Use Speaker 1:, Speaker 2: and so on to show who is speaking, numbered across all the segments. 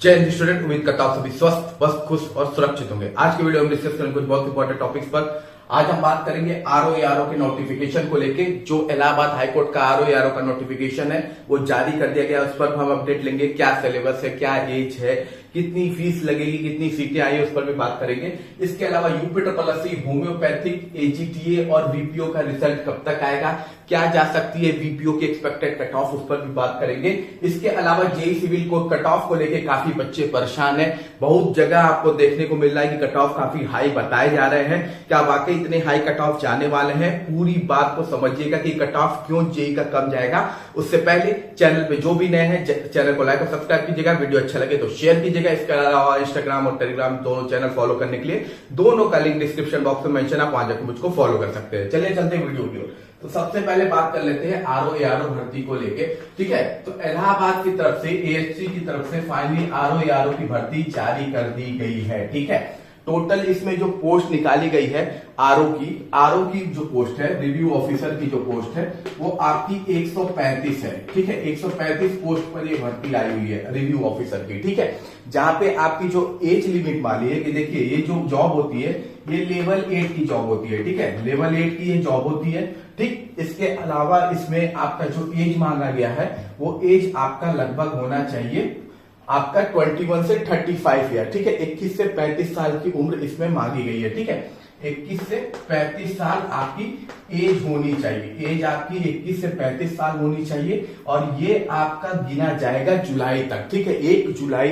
Speaker 1: जय हिंद स्टूडेंट, उम्मीद करता हूं सभी स्वस्थ, बस खुश और सुरक्षित होंगे। आज के वीडियो में डिस्कस करेंगे कुछ बहुत इंपॉर्टेंट टॉपिक्स पर। आज हम बात करेंगे आरओ के नोटिफिकेशन को लेके। जो इलाहाबाद हाईकोर्ट का आरओ का नोटिफिकेशन है वो जारी कर दिया गया, उस पर हम अपडेट लेंगे। क्या सिलेबस है, क्या एज है, कितनी फीस लगेगी, कितनी सीटें आई है, उस पर भी बात करेंगे। इसके अलावा यूपी ट्रिपल होम्योपैथिक एजीटीए और वीपीओ का रिजल्ट कब तक आएगा, क्या जा सकती है वीपीओ की एक्सपेक्टेड कट ऑफ, उस पर भी बात करेंगे। इसके अलावा जेई सिविल को कट ऑफ को लेके काफी बच्चे परेशान है। बहुत जगह आपको देखने को मिल रहा है कि कट ऑफ काफी हाई बताए जा रहे हैं। क्या वाकई इतने हाई कट ऑफ जाने वाले हैं? पूरी बात को समझिएगा कि कट ऑफ क्यों जेई का कम जाएगा। उससे पहले चैनल पे जो भी नए हैं चैनल को लाइक और सब्सक्राइब कीजिएगा, वीडियो अच्छा लगे तो शेयर कीजिएगा। इसके अलावा इंस्टाग्राम और टेलीग्राम दोनों चैनल फॉलो करने के लिए दोनों का लिंक डिस्क्रिप्शन बॉक्स में मेंशन, आप वहां जाकर मुझको फॉलो कर सकते हैं। चलिए चलते हैं वीडियो की ओर। तो सबसे पहले बात कर लेते हैं आरओ भर्ती को लेके। ठीक है, तो इलाहाबाद की तरफ से, एएचसी की तरफ से फाइनली आरओ की भर्ती जारी कर दी गई है। ठीक है, टोटल इसमें जो पोस्ट निकाली गई है आरओ की जो पोस्ट है, रिव्यू ऑफिसर की जो पोस्ट है, वो आपकी 135 है। ठीक है, 135 पोस्ट पर ये भर्ती आई हुई है रिव्यू ऑफिसर की। ठीक है, जहां पे आपकी जो एज लिमिट वाली है कि देखिए ये जो जॉब होती है ये लेवल 8 की जॉब होती है। ठीक है, लेवल 8 की ये जॉब होती है। ठीक, इसके अलावा इसमें आपका जो एज मांगा गया है वो एज आपका लगभग होना चाहिए आपका 21 से 35 ईयर। ठीक है, 21 से 35 साल की उम्र इसमें मांगी गई है। ठीक है, 21 से 35 साल आपकी एज होनी चाहिए। एज आपकी 21 से 35 साल होनी चाहिए और ये आपका गिना जाएगा जुलाई तक। ठीक है, 1 जुलाई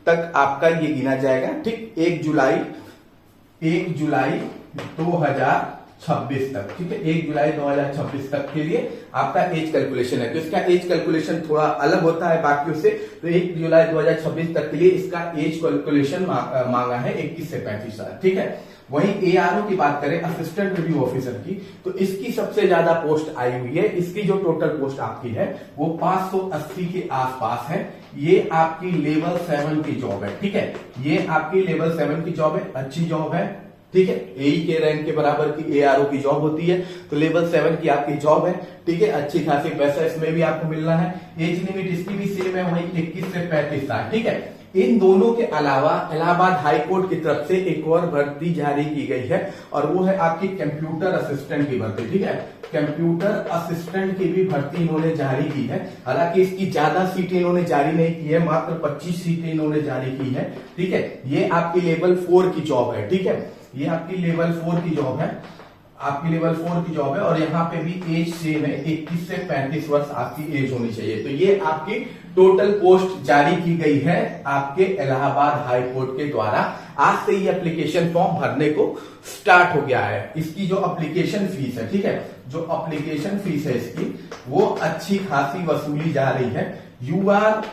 Speaker 1: तक आपका ये गिना जाएगा। ठीक, 1 जुलाई 2026 तक। ठीक है, 1 जुलाई 2026 तक के लिए आपका एज कैलकुलेशन है। तो इसका एज कैलकुलेशन थोड़ा अलग होता है बाकियों से। तो 1 जुलाई 2026 तक के लिए इसका एज कैलकुलेशन मांगा है 21 से 35 साल। ठीक है, वहीं एआरओ की बात करें, असिस्टेंट रिव्यू ऑफिसर की, तो इसकी सबसे ज्यादा पोस्ट आई हुई है। इसकी जो टोटल पोस्ट आपकी है वो 580 के आसपास है। ये आपकी लेवल 7 की जॉब है। ठीक है, ये आपकी लेवल 7 की जॉब है, अच्छी जॉब है। ठीक है, एई के रैंक के बराबर की एआरओ की जॉब होती है, तो लेवल 7 की आपकी जॉब है। ठीक है, अच्छी खासी पैसा इसमें भी आपको मिलना है। एज लिमिट इसकी भी सेम है, वही 21 से 35 साल। ठीक है, इन दोनों के अलावा इलाहाबाद हाईकोर्ट की तरफ से एक और भर्ती जारी की गई है और वो है आपकी कंप्यूटर असिस्टेंट की भर्ती। ठीक है, कंप्यूटर असिस्टेंट की भी भर्ती इन्होंने जारी की है। हालांकि इसकी ज्यादा सीटें इन्होंने जारी नहीं की है, मात्र 25 सीटें इन्होंने जारी की है। ठीक है, ये आपकी लेवल 4 की जॉब है। ठीक है, ये आपकी लेवल 4 की जॉब है, आपकी लेवल 4 की जॉब है और यहाँ पे भी एज सेम है, 21 से 35 वर्ष आपकी एज होनी चाहिए। तो ये आपकी टोटल पोस्ट जारी की गई है आपके इलाहाबाद हाई कोर्ट के द्वारा। आज से ये एप्लीकेशन फॉर्म भरने को स्टार्ट हो गया है। इसकी जो एप्लीकेशन फीस है, ठीक है, जो एप्लीकेशन फीस है इसकी वो अच्छी खासी वसूली जा रही है। यूआर,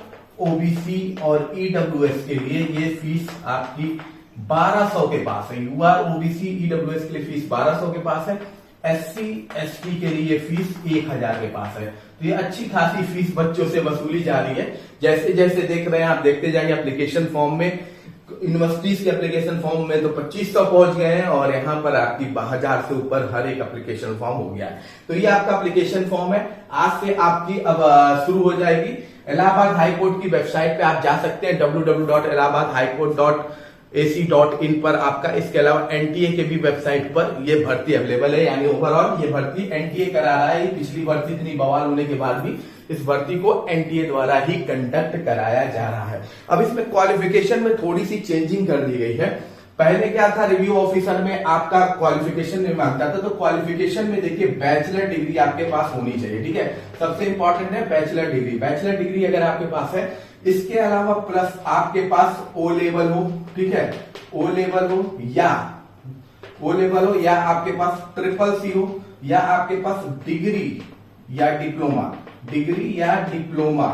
Speaker 1: ओबीसी और ईडब्ल्यूएस के लिए ये फीस आपकी 1200 के पास है। यूआर, ओबीसी, ईडब्ल्यूएस के लिए फीस 1200 के पास है। एससी, एसटी के लिए फीस 1000 के पास है। तो ये अच्छी खासी फीस बच्चों से वसूली जा रही है। जैसे जैसे देख रहे हैं आप, देखते जाएंगे एप्लीकेशन फॉर्म में, यूनिवर्सिटीज के एप्लीकेशन फॉर्म में तो 2500 पहुंच गए हैं और यहाँ पर आपकी 1000 से ऊपर हर एक एप्लीकेशन फॉर्म हो गया है। तो ये आपका एप्लीकेशन फॉर्म है, आज से आपकी अब शुरू हो जाएगी। इलाहाबाद हाईकोर्ट की वेबसाइट पे आप जा सकते हैं, www.allahabadhighcourt.ac.in पर आपका। इसके अलावा एनटीए के भी वेबसाइट पर ये भर्ती अवेलेबल है। यानी ओवरऑल ये भर्ती एनटीए करा रहा है। पिछली भर्ती इतनी बवाल होने के बाद भी इस भर्ती को एनटीए द्वारा ही कंडक्ट कराया जा रहा है। अब इसमें क्वालिफिकेशन में थोड़ी सी चेंजिंग कर दी गई है। पहले क्या था, रिव्यू ऑफिसर में आपका क्वालिफिकेशन नहीं मांगता था, तो क्वालिफिकेशन में देखिए बैचलर डिग्री आपके पास होनी चाहिए। ठीक है, सबसे इंपॉर्टेंट है बैचलर डिग्री। बैचलर डिग्री अगर आपके पास है, इसके अलावा प्लस आपके पास ओ लेवल हो। ठीक है, ओ लेवल हो या आपके पास ट्रिपल सी हो, या आपके पास डिग्री या डिप्लोमा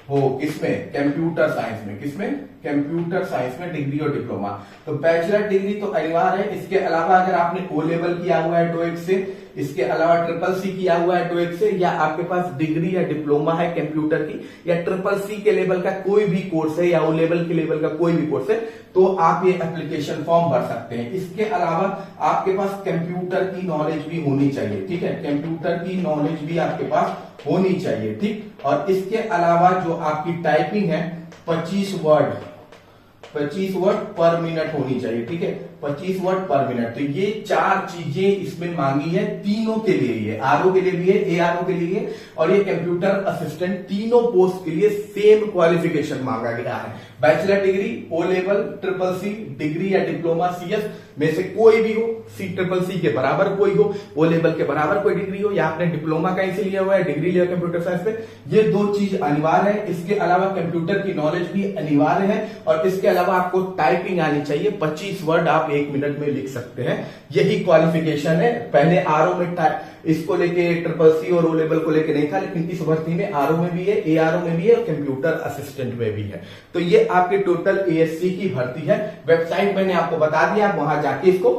Speaker 1: हो। किसमें? कंप्यूटर साइंस में। किसमें? कंप्यूटर साइंस में डिग्री और डिप्लोमा। तो बैचलर डिग्री तो अनिवार्य है। इसके अलावा अगर आपने ओ लेवल किया हुआ है टोएक से, इसके अलावा ट्रिपल सी किया हुआ है टोएक से, या आपके पास डिग्री या डिप्लोमा है कंप्यूटर की, या ट्रिपल सी के लेवल का कोई भी कोर्स है, या ओ लेवल के लेवल का कोई भी कोर्स है, तो आप ये एप्लीकेशन फॉर्म भर सकते हैं। इसके अलावा आपके पास कंप्यूटर की नॉलेज भी होनी चाहिए। ठीक है, कंप्यूटर की नॉलेज भी आपके पास होनी चाहिए। ठीक, और इसके अलावा जो आपकी टाइपिंग है 25 वर्ड 25 वर्ड पर मिनट होनी चाहिए, ठीक है, 25 वर्ड पर मिनट। तो ये 4 चीजें इसमें मांगी है, तीनों के लिए, ये आरओ के लिए भी है, एआरओ के लिए है, और ये कंप्यूटर असिस्टेंट, तीनों पोस्ट के लिए सेम क्वालिफिकेशन मांगा गया है। Bachelor degree, O level, triple C degree या डिप्लोमा सीएस में से कोई भी हो, सी ट्रिपल सी के बराबर कोई हो, ओ लेवल के बराबर कोई डिग्री हो, या आपने डिप्लोमा कहीं से लिया हुआ है, डिग्री लिया कंप्यूटर साइंस पे, ये 2 चीज अनिवार्य है। इसके अलावा कंप्यूटर की नॉलेज भी अनिवार्य है, और इसके अलावा आपको टाइपिंग आनी चाहिए, 25 वर्ड आप 1 मिनट में लिख सकते हैं, यही क्वालिफिकेशन है। पहले आरओ में इसको लेके ट्रिपल सी और ओ लेवल को लेके नहीं था, लेकिन इस भर्ती में आरओ में भी है, एआरओ में भी है, और कंप्यूटर असिस्टेंट में भी है। तो ये आपके टोटल एएससी की भर्ती है। वेबसाइट मैंने आपको बता दिया, आप वहां जाके इसको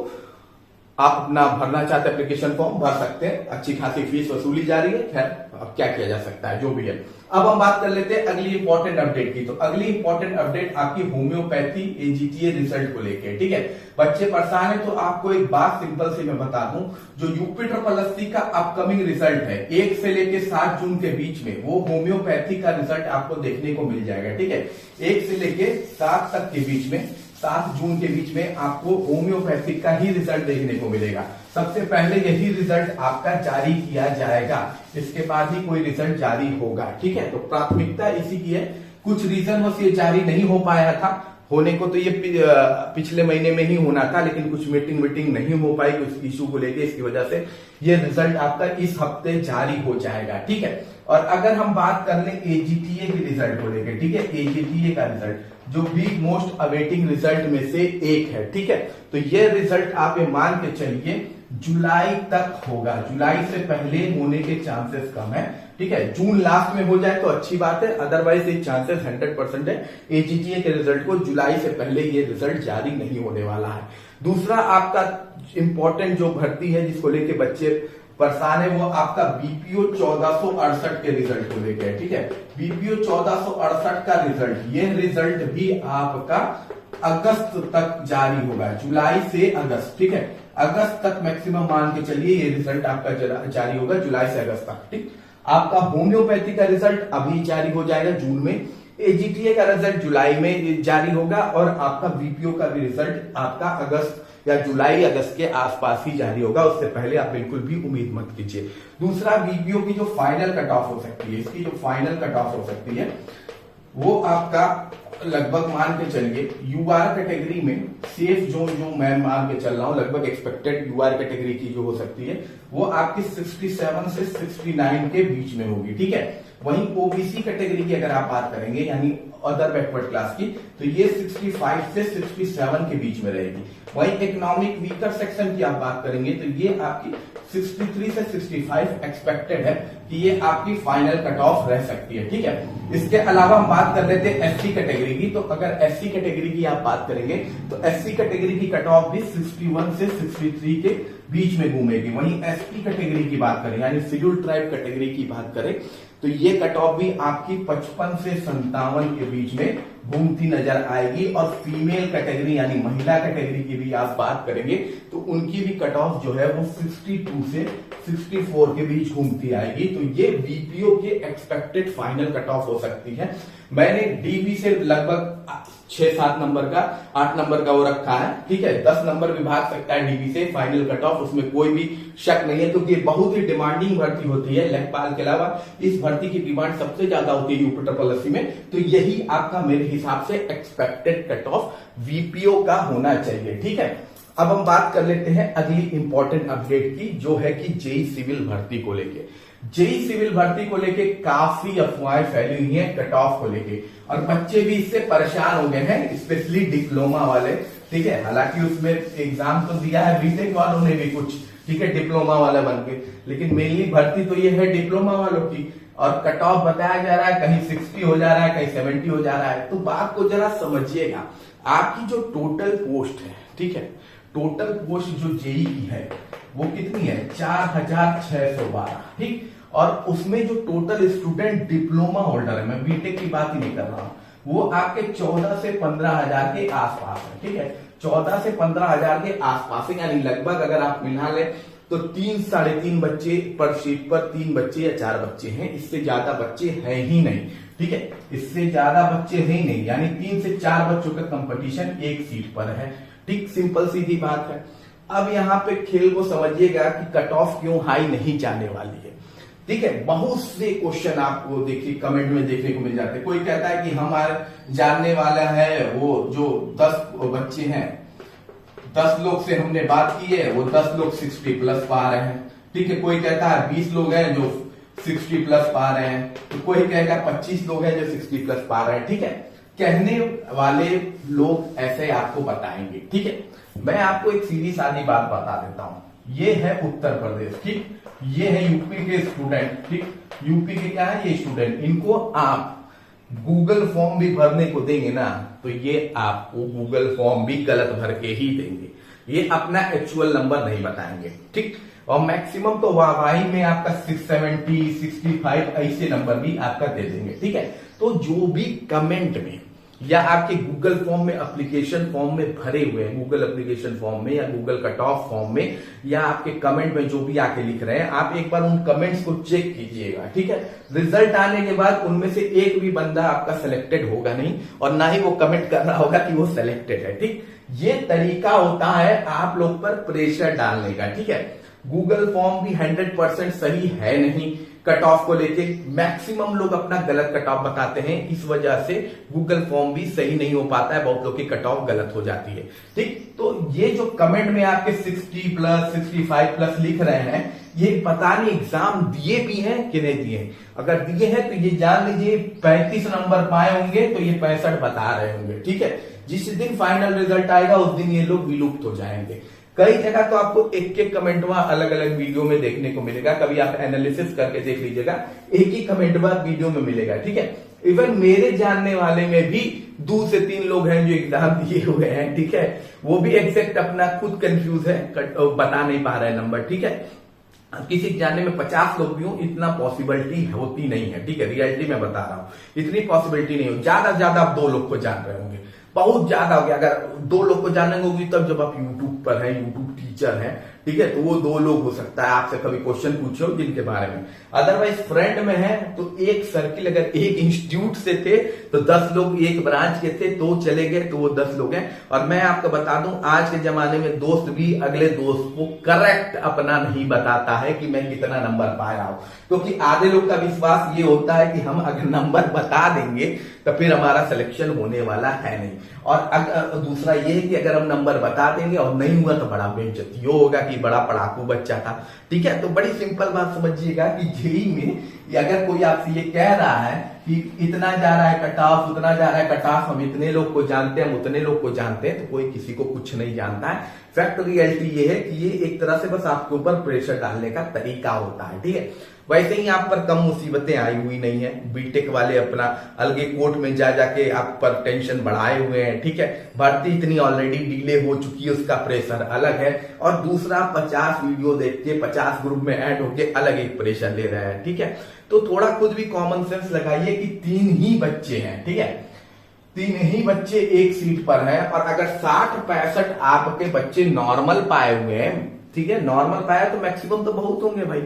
Speaker 1: आप अपना भरना चाहते एप्लीकेशन फॉर्म भर सकते हैं। अच्छी खासी फीस वसूली जा रही है, खैर अब क्या किया जा सकता है, जो भी है। अब हम बात कर लेते हैं अगली इंपॉर्टेंट अपडेट की। तो अगली इंपॉर्टेंट अपडेट आपकी होम्योपैथी एजीटीए रिजल्ट को लेके, ठीक है। बच्चे परेशान है, तो आपको एक बात सिंपल सी मैं बता दूं, जो यूपी ट्रिपल एससी का अपकमिंग रिजल्ट है 1 से लेके 7 जून के बीच में, वो होम्योपैथी का रिजल्ट आपको देखने को मिल जाएगा, ठीक है। 1 से लेके 7 तक के बीच में, 7 जून के बीच में आपको होम्योपैथिक का ही रिजल्ट देखने को मिलेगा। सबसे पहले यही रिजल्ट आपका जारी किया जाएगा, इसके बाद ही कोई रिजल्ट जारी होगा, ठीक है। तो प्राथमिकता इसी की है। कुछ रीजन बस ये जारी नहीं हो पाया था, होने को तो ये पिछले महीने में ही होना था, लेकिन कुछ मीटिंग नहीं हो पाई कुछ इशू को लेके, इसकी वजह से ये रिजल्ट आपका इस हफ्ते जारी हो जाएगा, ठीक है। और अगर हम बात कर लें एजीटीए के रिजल्ट को लेकर, ठीक है, एजीटीए का रिजल्ट जो भी मोस्ट अवेटिंग रिजल्ट में से एक है, ठीक है। तो ये रिजल्ट आप ये मान के चलिए जुलाई तक होगा, जुलाई से पहले होने के चांसेस कम है, ठीक है। जून लास्ट में हो जाए तो अच्छी बात है, अदरवाइज ये चांसेस 100% है एजीटीए के रिजल्ट को जुलाई से पहले ये रिजल्ट जारी नहीं होने वाला है। दूसरा आपका इंपॉर्टेंट जो भर्ती है जिसको लेके बच्चे परेशान है, वो आपका बीपीओ 1468 के रिजल्ट को लेके है, ठीक है। बीपीओ 1468 का रिजल्ट, ये रिजल्ट भी आपका अगस्त तक जारी होगा, जुलाई से अगस्त, ठीक है। अगस्त तक मैक्सिमम मान के चलिए ये रिजल्ट आपका जारी होगा, जुलाई से अगस्त तक, ठीक। आपका होम्योपैथी का रिजल्ट अभी जारी हो जाएगा जून में, एजीटीए का रिजल्ट जुलाई में जारी होगा, और आपका बीपीओ का भी रिजल्ट आपका अगस्त या जुलाई अगस्त के आसपास ही जारी होगा, उससे पहले आप बिल्कुल भी उम्मीद मत कीजिए। दूसरा, बीपीओ की जो फाइनल कट ऑफ हो सकती है, इसकी जो फाइनल कट ऑफ हो सकती है वो आपका लगभग मान के चलिए यूआर कैटेगरी में सेफ जोन जो मैं मान के चल रहा हूं, लगभग एक्सपेक्टेड यूआर कैटेगरी की जो हो सकती है वो आपकी 67 से 69 के बीच में होगी, ठीक है। वहीं ओबीसी कैटेगरी की अगर आप बात करेंगे, यानी अदर बैकवर्ड क्लास की, तो ये 65 से 67 के बीच में रहेगी। वहीं इकोनॉमिक वीकर सेक्शन की आप बात करेंगे तो ये आपकी 63 से 65 एक्सपेक्टेड है कि ये आपकी फाइनल कट ऑफ रह सकती है, ठीक है। इसके अलावा हम बात कर लेते हैं एससी कैटेगरी की। तो अगर एससी कैटेगरी की आप बात करेंगे तो एससी कैटेगरी की कट ऑफ भी 61 से 63 के बीच में घूमेगी। वहीं एसटी कैटेगरी की बात करें, यानी शेड्यूल्ड ट्राइब कैटेगरी की बात करें, तो ये कट ऑफ भी आपकी 55 से 57 के बीच में घूमती नजर आएगी। और फीमेल कैटेगरी यानी महिला कैटेगरी की भी आप बात करेंगे तो उनकी भी कट ऑफ जो है वो 62 से 64 के बीच घूमती आएगी। तो ये बीपीओ के एक्सपेक्टेड फाइनल कट ऑफ हो सकती है। मैंने डीबी से लगभग 6-7 नंबर का, 8 नंबर का वो रखा है, ठीक है। 10 नंबर भी भाग सकता है डीबी से फाइनल कट ऑफ, उसमें कोई भी शक नहीं है, क्योंकि बहुत ही डिमांडिंग भर्ती होती है। लेखपाल के अलावा इस भर्ती की डिमांड सबसे ज्यादा होती है यूपी ट्रिपल एससी में। तो यही आपका मेरे हिसाब से एक्सपेक्टेड कट ऑफ वीपीओ का होना चाहिए, ठीक है। अब हम बात कर लेते हैं अगली इंपॉर्टेंट अपडेट की, जो है कि जेई सिविल भर्ती को लेके। जेई सिविल भर्ती को लेके काफी अफवाहें फैली हुई हैं कट ऑफ को लेके, और बच्चे भी इससे परेशान हो गए हैं, स्पेशली डिप्लोमा वाले, ठीक है। हालांकि उसमें एग्जाम तो दिया है बीटेक वालों ने भी कुछ, ठीक है, डिप्लोमा वाला बन के, लेकिन मेनली भर्ती तो ये है डिप्लोमा वालों की। और कट ऑफ बताया जा रहा है कहीं 60 हो जा रहा है, कहीं 70 हो जा रहा है। तो बात को जरा समझिएगा, आपकी जो टोटल पोस्ट है, ठीक है, टोटल पोस्ट जो जेई की है वो कितनी है, 4612, ठीक। और उसमें जो टोटल स्टूडेंट डिप्लोमा होल्डर है, मैं बीटेक की बात ही नहीं कर रहा हूं, वो आपके 14 से 15,000 के आसपास है, ठीक है। 14 से 15,000 के आसपास है, यानी लगभग अगर आप मिला लें तो 3-3.5 बच्चे पर शीट पर 3 बच्चे या 4 बच्चे हैं, इससे ज्यादा बच्चे हैं ही नहीं, ठीक है, इससे ज्यादा बच्चे हैं नहीं, यानी 3 से 4 बच्चों का कंपटीशन एक सीट पर है। ठीक, सिंपल सीधी बात है। अब यहाँ पे खेल को समझिएगा कि कट ऑफ क्यों हाई नहीं जाने वाली है। ठीक है, बहुत से क्वेश्चन आपको देखिए कमेंट में देखने को मिल जाते हैं। कोई कहता है कि हमारे जानने वाला है वो जो 10 बच्चे हैं, 10 लोग से हमने बात की है, वो 10 लोग 60 प्लस पा रहे हैं। ठीक है, कोई कहता है 20 लोग हैं जो 60 प्लस पा रहे हैं, तो कोई कहेगा 25 लोग हैं जो 60 प्लस पा रहे हैं। ठीक है, कहने वाले लोग ऐसे आपको बताएंगे। ठीक है, मैं आपको एक सीधी सादी बात बता देता हूं। ये है उत्तर प्रदेश, ठीक, ये है यूपी के स्टूडेंट। ठीक, यूपी के क्या है, ये स्टूडेंट, इनको आप गूगल फॉर्म भी भरने को देंगे ना, तो ये आपको गूगल फॉर्म भी गलत भर के ही देंगे। ये अपना एक्चुअल नंबर नहीं बताएंगे। ठीक, और मैक्सिमम तो वाई में आपका 670, 65 ऐसे नंबर भी आपका दे देंगे। ठीक है, तो जो भी कमेंट में या आपके गूगल फॉर्म में, एप्लीकेशन फॉर्म में भरे हुए हैं, गूगल एप्लीकेशन फॉर्म में या गूगल कट ऑफ फॉर्म में या आपके कमेंट में जो भी आके लिख रहे हैं, आप एक बार उन कमेंट्स को चेक कीजिएगा। ठीक है, रिजल्ट आने के बाद उनमें से एक भी बंदा आपका सिलेक्टेड होगा नहीं, और ना ही वो कमेंट कर रहा होगा कि वो सिलेक्टेड है। ठीक, ये तरीका होता है आप लोग पर प्रेशर डालने का। ठीक है, गूगल फॉर्म भी 100% सही है नहीं। कट ऑफ को लेके मैक्सिमम लोग अपना गलत कट ऑफ बताते हैं, इस वजह से गूगल फॉर्म भी सही नहीं हो पाता है, बहुत लोग की कट ऑफ गलत हो जाती है। ठीक, तो ये जो कमेंट में आपके 60 प्लस 65 प्लस लिख रहे हैं, ये पता नहीं एग्जाम दिए भी हैं कि नहीं दिए। अगर दिए हैं तो ये जान लीजिए 35 नंबर पाए होंगे तो ये 65 बता रहे होंगे। ठीक है, जिस दिन फाइनल रिजल्ट आएगा उस दिन ये लोग विलुप्त हो जाएंगे। कई जगह तो आपको एक एक कमेंट अलग अलग वीडियो में देखने को मिलेगा, कभी आप एनालिसिस करके देख लीजिएगा, एक ही कमेंट वीडियो में मिलेगा। ठीक है, इवन मेरे जानने वाले में भी 2 से 3 लोग हैं जो एग्जाम दिए हुए हैं। ठीक है, वो भी एग्जैक्ट अपना खुद कंफ्यूज है, बता नहीं पा रहे नंबर। ठीक है, किसी जानने में 50 लोग भी हो, इतना पॉसिबिलिटी होती नहीं है। ठीक है, रियलिटी में बता रहा हूं, इतनी पॉसिबिलिटी नहीं हो। ज्यादा से ज्यादा आप 2 लोग को जान रहे होंगे, बहुत ज्यादा हो गया। अगर 2 लोग को जानेंगे होगी तब जब आप यूट्यूब पर हैं, यूट्यूब टीचर हैं। ठीक है, तो वो 2 लोग हो सकता है आपसे कभी क्वेश्चन पूछे हो जिनके बारे में। अदरवाइज फ्रेंड में है तो एक सर्किल, अगर एक इंस्टीट्यूट से थे तो 10 लोग, एक ब्रांच के थे तो चले गए तो वो 10 लोग हैं। और मैं आपको बता दूं, आज के जमाने में दोस्त भी अगले दोस्त को करेक्ट अपना नहीं बताता है कि मैं कितना नंबर पाया हूं, क्योंकि आधे लोग का विश्वास ये होता है कि हम अगर नंबर बता देंगे तो फिर हमारा सिलेक्शन होने वाला है नहीं। और दूसरा ये है कि अगर हम नंबर बता देंगे और नहीं हुआ तो बड़ा बेइज्जती होगा कि बड़ा पढ़ाकू बच्चा था। ठीक है, तो बड़ी सिंपल बात समझिएगा कि जेईई में अगर कोई आपसे ये कह रहा है कि इतना जा रहा है कट ऑफ, उतना जा रहा है कट ऑफ, हम इतने लोग को जानते हैं, हम उतने लोग को जानते हैं, तो कोई किसी को कुछ नहीं जानता है। फैक्ट रियलिटी ये है कि ये एक तरह से बस आपके ऊपर प्रेशर डालने का तरीका होता है। ठीक है, वैसे ही आप पर कम मुसीबतें आई हुई नहीं है। बीटेक वाले अपना अलगे कोर्ट में जा जाके आप पर टेंशन बढ़ाए हुए हैं। ठीक है, भर्ती इतनी ऑलरेडी डिले हो चुकी है, उसका प्रेशर अलग है। और दूसरा 50 वीडियो देख के 50 ग्रुप में ऐड होके अलग एक प्रेशर ले रहे हैं। ठीक है, तो थोड़ा खुद भी कॉमन सेंस लगाइए कि 3 ही बच्चे हैं। ठीक है, 3 ही बच्चे एक सीट पर हैं, और अगर 60-65 आपके बच्चे नॉर्मल पाए हुए हैं, ठीक है, नॉर्मल पाया तो मैक्सिमम तो बहुत होंगे भाई,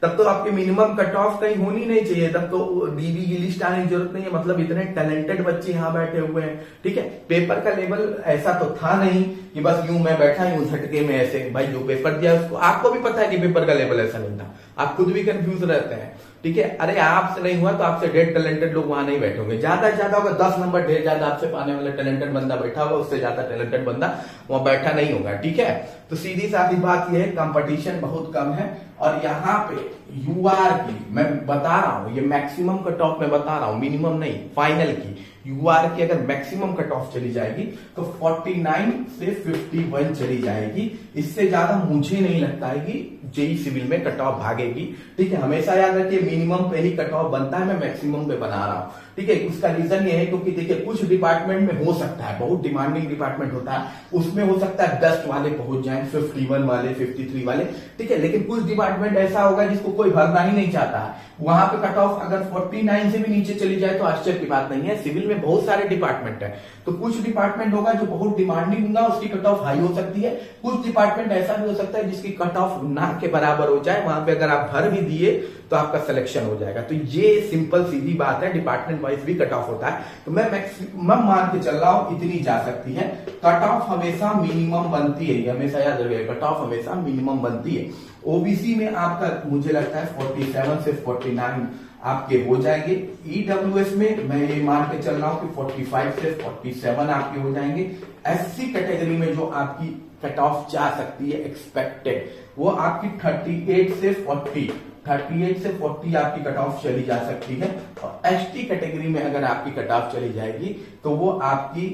Speaker 1: तब तो आपके मिनिमम कट ऑफ कहीं होनी नहीं चाहिए, तब तो डीबी की लिस्ट आने की जरूरत नहीं है। मतलब इतने टैलेंटेड बच्चे यहाँ बैठे हुए हैं। ठीक है, पेपर का लेवल ऐसा तो था नहीं कि बस यूं मैं बैठा हूं झटके में ऐसे। भाई जो पेपर दिया उसको आपको भी पता है कि पेपर का लेवल ऐसा नहीं था, आप खुद भी कंफ्यूज रहते हैं। ठीक है, अरे आपसे नहीं हुआ तो आपसे ढेर टैलेंटेड लोग वहां नहीं बैठोगे, ज्यादा से ज्यादा होगा 10 नंबर, ढेर ज्यादा आपसे पाने वाला टैलेंटेड बंदा बैठा होगा, उससे ज्यादा टैलेंटेड बंदा वहां बैठा नहीं होगा। ठीक है, तो सीधी सादी बात यह है, कंपटीशन बहुत कम है। और यहाँ पे यूआर की मैं बता रहा हूं, ये मैक्सिमम कट ऑफ में बता रहा हूं, मिनिमम नहीं, फाइनल की यूआर की अगर मैक्सिमम कट ऑफ चली जाएगी तो 49 से 51 चली जाएगी। इससे ज्यादा मुझे नहीं लगता है कि जेईई सिविल में कट ऑफ भागेगी। ठीक है, हमेशा याद रखिए मिनिमम पे ही कट ऑफ बनता है, मैं मैक्सिमम पे बना रहा हूं। ठीक है, उसका रीजन ये है क्योंकि देखिए कुछ डिपार्टमेंट में हो सकता है, बहुत डिमांडिंग डिपार्टमेंट होता है, उसमें हो सकता है 10 वाले पहुंच जाएं, 51 वाले, 53 वाले। ठीक है, लेकिन कुछ डिपार्टमेंट ऐसा होगा जिसको कोई भरना ही नहीं चाहता है, वहां पे कट ऑफ अगर 49 से भी नीचे चली जाए तो आश्चर्य की बात नहीं है। सिविल में में बहुत सारे डिपार्टमेंट है, तो कुछ डिपार्टमेंट होगा जो बहुत डिमांडिंग होगा, उसकी कट ऑफ हाई हो सकती है। कुछ डिपार्टमेंट ऐसा भी हो सकता है जिसकी कट ऑफ ना के बराबर हो जाए, वहां पे अगर आप भर भी दिए तो आपका सिलेक्शन हो जाएगा। तो ये सिंपल सीधी बात है, डिपार्टमेंट वाइज भी कट ऑफ होता है। तो मैं मैक्सिमम मान के चल रहा हूं इतनी जा सकती है। कट ऑफ हमेशा मिनिमम बनती है, ये हमेशा याद रखिएगा, कट ऑफ हमेशा मिनिमम बनती है। ओबीसी में आपका मुझे लगता है 47 से 49 आपके हो जाएंगे। ईडब्ल्यूएस में मैं ये मान के चल रहा हूं कि 45 से 47 आपके हो जाएंगे। एससी कैटेगरी में जो आपकी कट ऑफ जा सकती है एक्सपेक्टेड, वो आपकी 38 से 40 आपकी कट ऑफ चली जा सकती है। और एसटी कैटेगरी में अगर आपकी कट ऑफ चली जाएगी तो वो आपकी,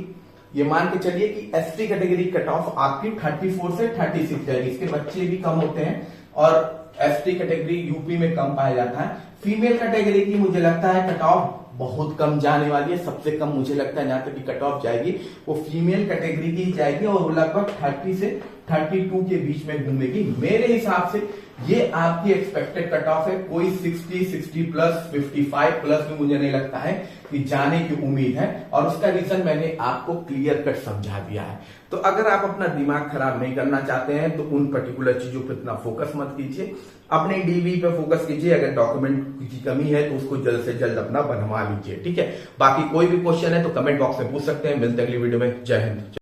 Speaker 1: ये मान के चलिए कि एसटी कैटेगरी कट ऑफ आपकी 34 से 36 जाएगी। इसके बच्चे भी कम होते हैं और एसटी कैटेगरी यूपी में कम पाया जाता है। फीमेल कैटेगरी की मुझे लगता है कट ऑफ बहुत कम जाने वाली है, सबसे कम मुझे लगता है जहां तक की कट ऑफ जाएगी वो फीमेल कैटेगरी की जाएगी और वो लगभग 30 से 32 के बीच में घूमेगी। मेरे हिसाब से ये आपकी एक्सपेक्टेड कट ऑफ है। कोई 60 प्लस 55 प्लस भी मुझे नहीं लगता है कि जाने की उम्मीद है, और उसका रीजन मैंने आपको क्लियर कट समझा दिया है। तो अगर आप अपना दिमाग खराब नहीं करना चाहते हैं तो उन पर्टिकुलर चीजों पर इतना फोकस मत कीजिए, अपने डीवी पे फोकस कीजिए। अगर डॉक्यूमेंट की कमी है तो उसको जल्द से जल्द अपना बनवा लीजिए, ठीक है। बाकी कोई भी क्वेश्चन है तो कमेंट बॉक्स में पूछ सकते हैं। मिलते हैं अगली वीडियो में। जय हिंद।